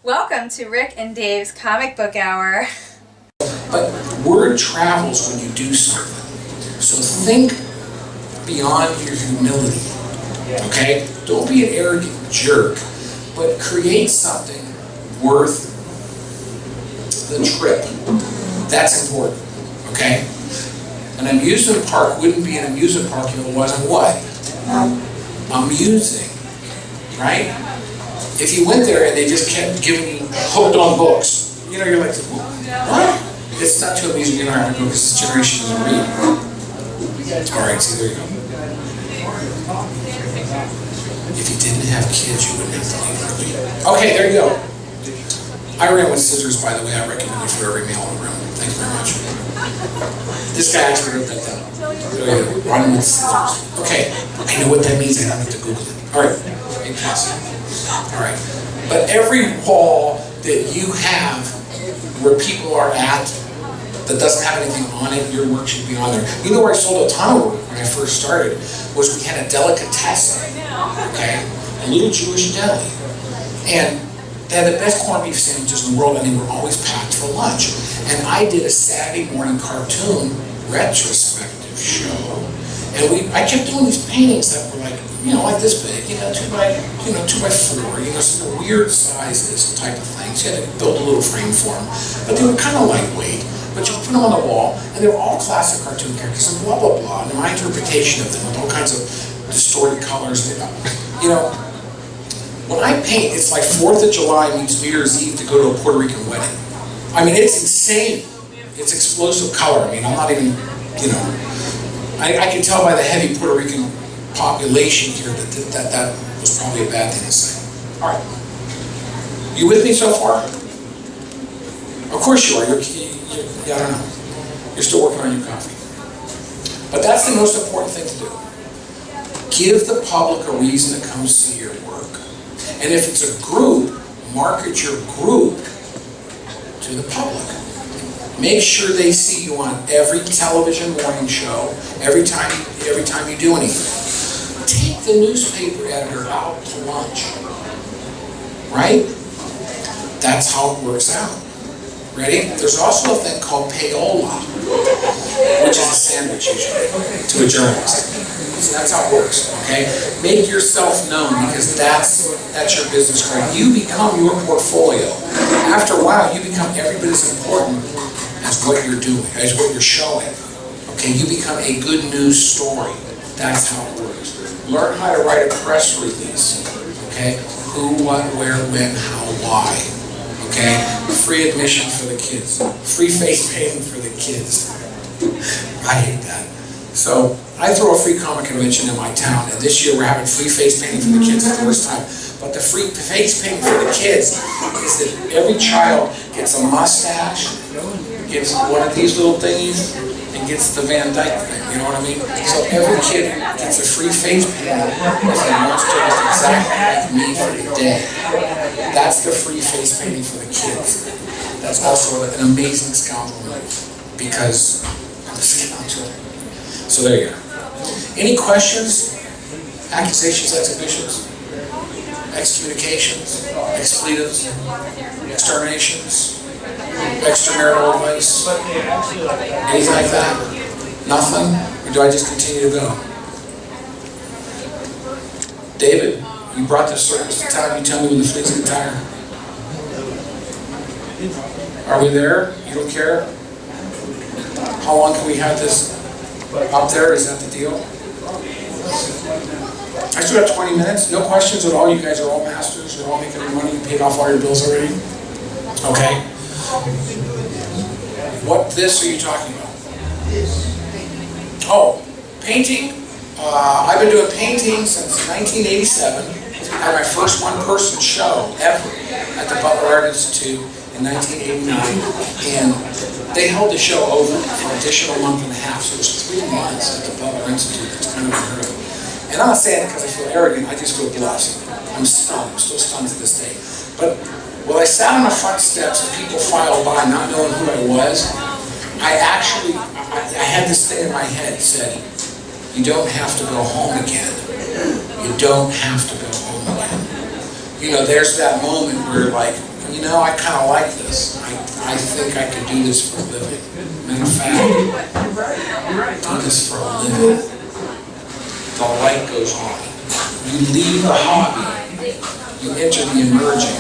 Welcome to Rick and Dave's Comic Book Hour. But word travels when you do something. So think beyond your humility, okay? Don't be an arrogant jerk, but create something worth the trip. That's important, okay? An amusement park wouldn't be an amusement park if it wasn't what? Amusing, right? If you went there and they just kept giving you hooked on books, you know, you're like, what? It's not too amusing, you don't have to go because this generation doesn't read. Alright, see, there you go. If you didn't have kids, you wouldn't have to leave early. Okay, there you go. I ran with scissors, by the way. I recommend it for every male in the room. Thanks very much. This guy actually wrote that down. Run with scissors. Okay, I know what that means. I don't have to Google it. Alright, make pass. Alright, but every wall that you have where people are at that doesn't have anything on it, your work should be on there. You know where I sold a ton of work when I first started was we had a delicatessen, okay? A little Jewish deli. And they had the best corned beef sandwiches in the world and they were always packed for lunch. And I did a Saturday morning cartoon retrospective show. And I kept doing these paintings that were like, you know, like this big, 2 by 4, some weird sizes type of things. You had to build a little frame for them. But they were kind of lightweight. But you put them on the wall, and they were all classic cartoon characters, and blah, blah, blah. And my interpretation of them with all kinds of distorted colors. You know, when I paint, it's like 4th of July meets New Year's Eve to go to a Puerto Rican wedding. I mean, it's insane. It's explosive color. I mean, I'm not even, I can tell by the heavy Puerto Rican population here that was probably a bad thing to say. All right. You with me so far? Of course you are. I don't know. You're still working on your coffee. But that's the most important thing to do. Give the public a reason to come see your work. And if it's a group, market your group to the public. Make sure they see you on every television morning show, every time you do anything. Take the newspaper editor out to lunch. Right? That's how it works out. Ready? There's also a thing called payola, which is a sandwich usually to a journalist. So that's how it works, okay? Make yourself known because that's your business card. You become your portfolio. After a while, you become every bit as important as what you're doing, as what you're showing. Okay, you become a good news story. That's how it works. Learn how to write a press release. Okay, who, what, where, when, how, why. Okay, free admission for the kids, free face painting for the kids. I hate that. So I throw a free comic convention in my town, and this year we're having free face painting for the kids for the first time. But the free face painting for the kids is that every child gets a mustache, gets one of these little thingies, and gets the Van Dyke thing, you know what I mean? So every kid gets a free face painting if they want to look exactly like me for the day. That's the free face painting for the kids. That's also an amazing scoundrel move because I'm a scoundrel. So there you go. Any questions? Accusations, exhibitions, excommunications, expletives, exterminations, extramarital advice, anything like that? Nothing? Or do I just continue to go? David, you brought this service to town. You tell me when the fleet's gonna tire. Are we there? You don't care? How long can we have this up there? Is that the deal? I still have 20 minutes. No questions at all. You guys are all masters. You're all making money. You paid off all your bills already. Okay. What this are you talking about? Oh, painting. I've been doing painting since 1987. I had my first one-person show ever at the Butler Art Institute in 1989, and they held the show over for an additional month and a half, so it was 3 months at the Butler Institute. It's kind of unheard of. And I'm not saying it because I feel arrogant, I just feel blessed. I'm stunned, I'm still stunned to this day. But when I sat on the front steps and people filed by not knowing who I was, I had this thing in my head that said, you don't have to go home again. You don't have to go home again. You know, there's that moment where like, you know, I kind of like this. I think I could do this for a living. Matter of fact, do this for a living. The light goes on. You leave the hobby, you enter the emerging.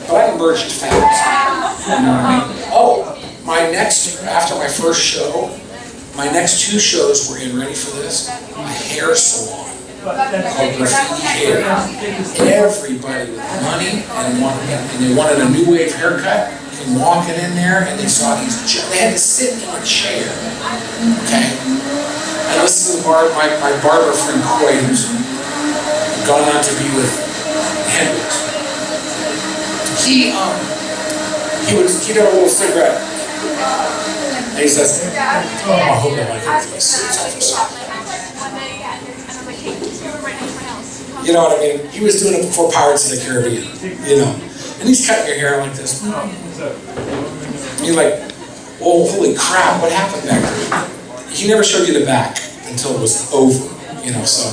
But I emerged fast. You know what I mean? Oh, after my first show, my next 2 shows were in, ready for this, a hair salon called Graffiti Hair. Everybody with money and they wanted a new wave haircut. And walking in there, and they saw these. They had to sit in a chair. Okay. And listen to my barber friend Coy, who's gone on to be with Hendrix. He'd have a little cigarette. And he says, "Oh, I hope I like it." You know what I mean? He was doing it before Pirates of the Caribbean, you know. And he's cutting your hair like this. And you're like, oh, holy crap, what happened back there? He never showed you the back until it was over, you know, so.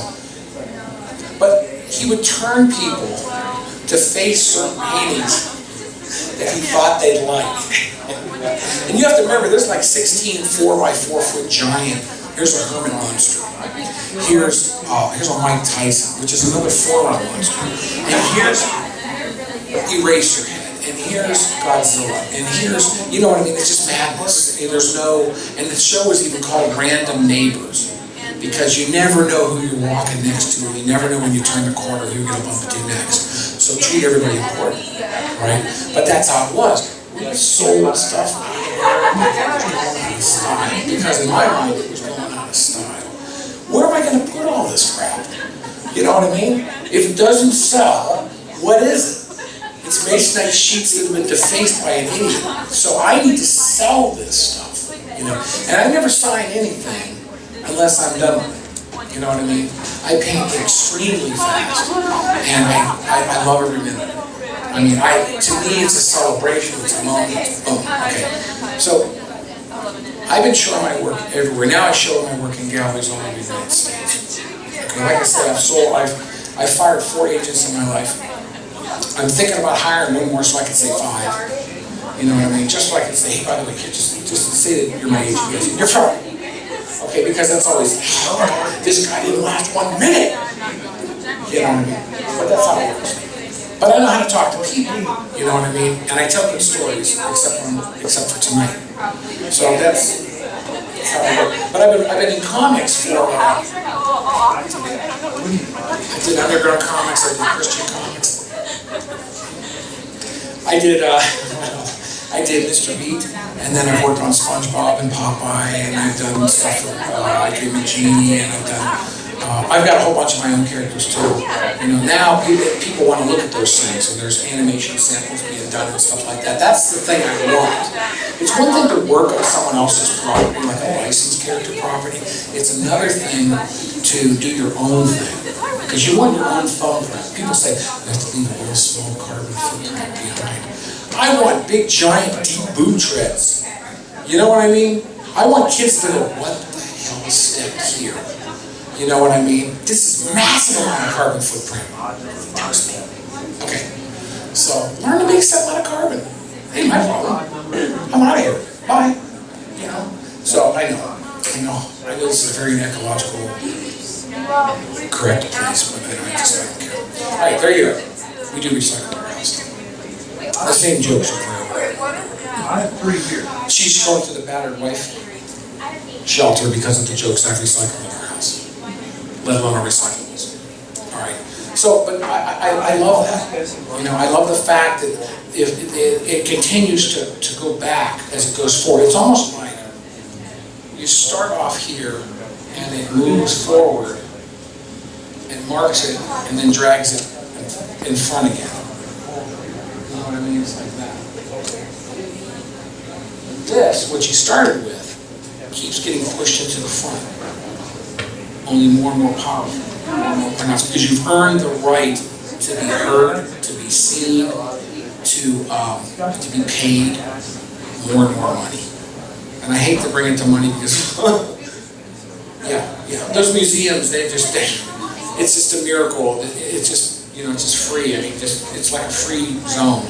But he would turn people to face certain paintings that he thought they'd like. And you have to remember, there's like 16 4x4 giant. Here's a Herman monster. Here's a Mike Tyson, which is another 4-run monster. And here's Eraserhead. And here's Godzilla. And here's, you know what I mean? It's just madness. And and the show was even called Random Neighbors. Because you never know who you're walking next to, and you never know when you turn the corner who you're going to bump into next. So treat everybody important, right? But that's how it was. We sold stuff style, because in my mind it was going out of style. Where am I going to put all this crap? You know what I mean? If it doesn't sell, what is it? It's masonite sheets that have been defaced by an idiot. So I need to sell this stuff, you know. And I never sign anything unless I'm done with it. You know what I mean? I paint extremely fast, and I love every minute. I mean, to me, it's a celebration. It's a moment. Boom. Okay. So I've been showing my work everywhere. Now I show my work in galleries all over the United States. Okay. Like I said, I've fired 4 agents in my life. I'm thinking about hiring one more so I can say 5. You know what I mean? Just so I can say, hey, by the way, kid, just say that you're my agent. You're from. Okay, because that's always, this guy didn't last 1 minute. You know what I mean? But that's how it works. But I know how to talk to people, you know what I mean? And I tell good stories, except for tonight. So that's how I work. But I've been in comics for, I did underground comics, I did Christian comics. I did Mr. Beat, and then I've worked on SpongeBob and Popeye, and I've done stuff for I Dream of Jeannie, and I've got a whole bunch of my own characters too. You know, now people want to look at those things, and there's animation samples being done and stuff like that. That's the thing I want. It's one thing to work on someone else's property, like a licensed character property. It's another thing to do your own thing, because you want your own thumbprint. People say, you have to leave a real small carbon footprint behind. I want big, giant, deep boot treads. You know what I mean? I want kids to go, what the hell is stepped here? You know what I mean? This is massive amount of carbon footprint. Trust me. Okay. So, learn to make some amount of carbon. Ain't my problem. I'm out of here. Bye. You know? So, I know this is a very ecological, correct place, but I just don't care. Alright, there you go. We do recycle our house. The same jokes over and over. I have 3 here. She's going to the battered wife shelter because of the jokes I've recycled in our house, let alone our recyclables. All right. So, but I love that. You know, I love the fact that if it continues to go back as it goes forward. It's almost like you start off here and it moves forward and marks it and then drags it in front again. You know what I mean? It's like that. This, what you started with, keeps getting pushed into the front. Only more and more powerful, more and more pronounced, because you've earned the right to be heard, to be seen, to be paid more and more money. And I hate to bring it to money because, yeah, those museums, it's just a miracle. It's just, it's just free. I mean, it's like a free zone.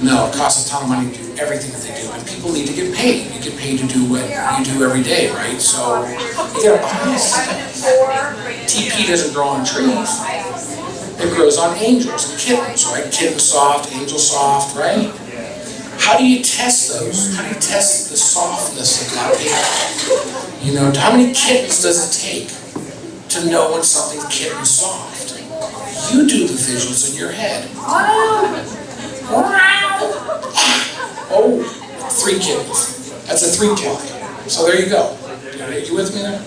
No, it costs a ton of money to do everything that they do, and people need to get paid. You get paid to do what you do every day, right? So you gotta buy stuff. TP doesn't grow on trees. It grows on angels and kittens, right? Kitten soft, angel soft, right? How do you test those? How do you test the softness of that paper? You know, how many kittens does it take to know when something's kitten soft? You do the visuals in your head. Oh, 3 kittens. That's a 3-ply. So there you go. Are you with me there?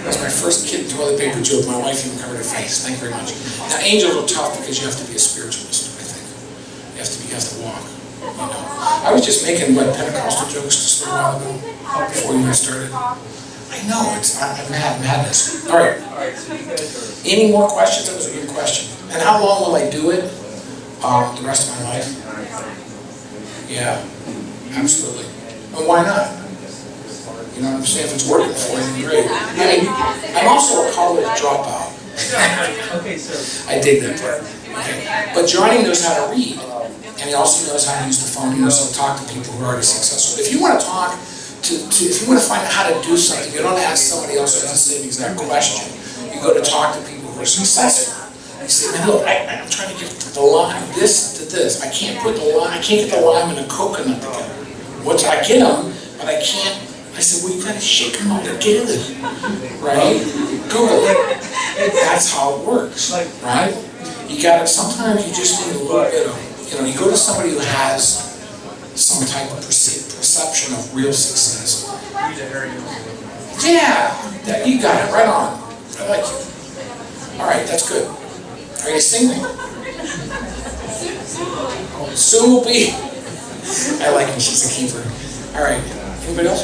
That's my first kitten toilet paper joke. My wife even covered her face. Thank you very much. Now, angels are tough because you have to be a spiritualist, I think. You have to walk. You know. I was just making Pentecostal jokes just a while ago before you guys started. I know, it's madness. All right. Any more questions? That was a good question. And how long will I do it? The rest of my life? Yeah, absolutely. And why not? You know what I'm saying? If it's working for you, great. I mean, I'm also a college dropout. I dig that part. Okay. But Johnny knows how to read, and he also knows how to use the phone. He knows how to talk to people who are already successful. If you want to talk if you want to find out how to do something, you don't ask somebody else who has the same exact question. You go to talk to people who are successful. You say, man, look, I'm trying to get the lime, this to this. I can't get the lime and the coconut together. I get them, but I can't. I said, well, you gotta shake them all together, right? Google it. That's how it works, right? You gotta, sometimes you just need a little bit of, you go to somebody who has some type of perception of real success. Yeah, you got it, right on. I like you. All right, that's good. Are you singing? Sue will be. I like her, she's a keeper. All right, anybody else?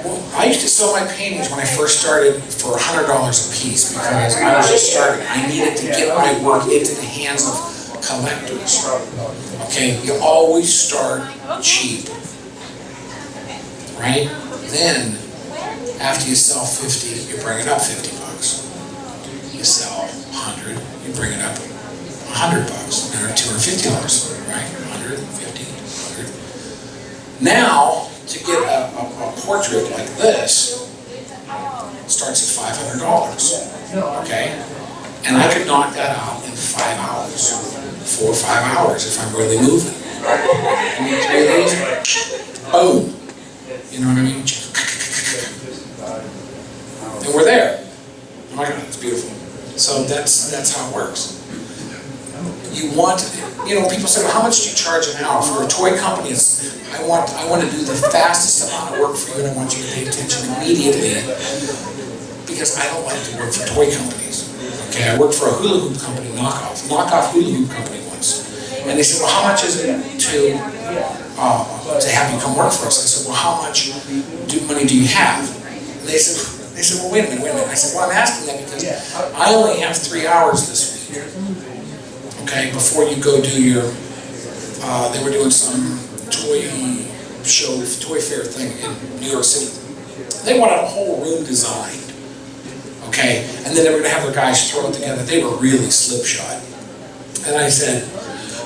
Well, I used to sell my paintings when I first started for $100 a piece because I was just starting. I needed to get my work into the hands of collectors. Okay, you always start cheap, right? Then, after you sell 50, you bring it up $50. You sell 100, you bring it up $100. Now $250, right? 150, 100. Now, to get a portrait like this, starts at $500, okay? And I could knock that out in 5 hours, 4 or 5 hours if I'm really moving. I mean, 3 days, boom. You know what I mean? And we're there. Oh my God, it's beautiful. So that's how it works. You want, people say, well, how much do you charge an hour? For a toy company, I want to do the fastest amount of work for you, and I want you to pay attention immediately, because I don't like to work for toy companies. Okay, I worked for a hula hoop company, knockoff hula hoop company once, and they said, well, how much is it to have you come work for us? I said, well, how much money do you have? And they said, well, wait a minute. I said, well, I'm asking that because I only have 3 hours this week. Okay, before you go do your, they were doing some toy fair thing in New York City. They wanted a whole room designed, okay, and then they were going to have their guys throw it together. They were really slipshod. And I said,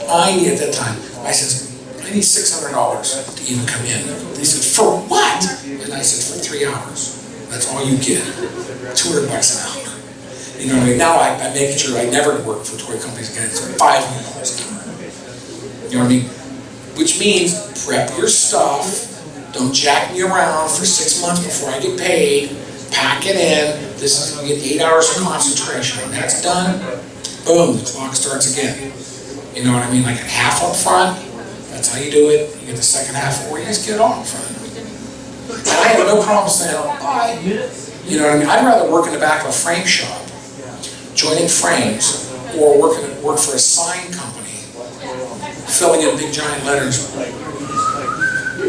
I need $600 to even come in. They said, for what? And I said, for 3 hours. That's all you get. $200 an hour. You know what I mean? Now I make sure I never work for toy companies again. It's $500 an hour. You know what I mean? Which means prep your stuff. Don't jack me around for 6 months before I get paid. Pack it in. This is going to get 8 hours of concentration. When that's done, boom, the clock starts again. You know what I mean? Like a half up front. That's how you do it. You get the second half, or you just get it all up front. And I have no problem saying, bye. You know what I mean? I'd rather work in the back of a frame shop, joining frames, or work for a sign company, filling in big giant letters,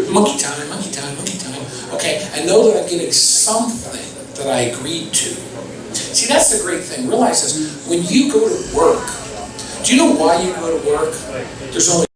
monkey time, monkey time, monkey time. Okay, I know that I'm getting something that I agreed to. See, that's the great thing. Realize this, when you go to work, do you know why you go to work? There's only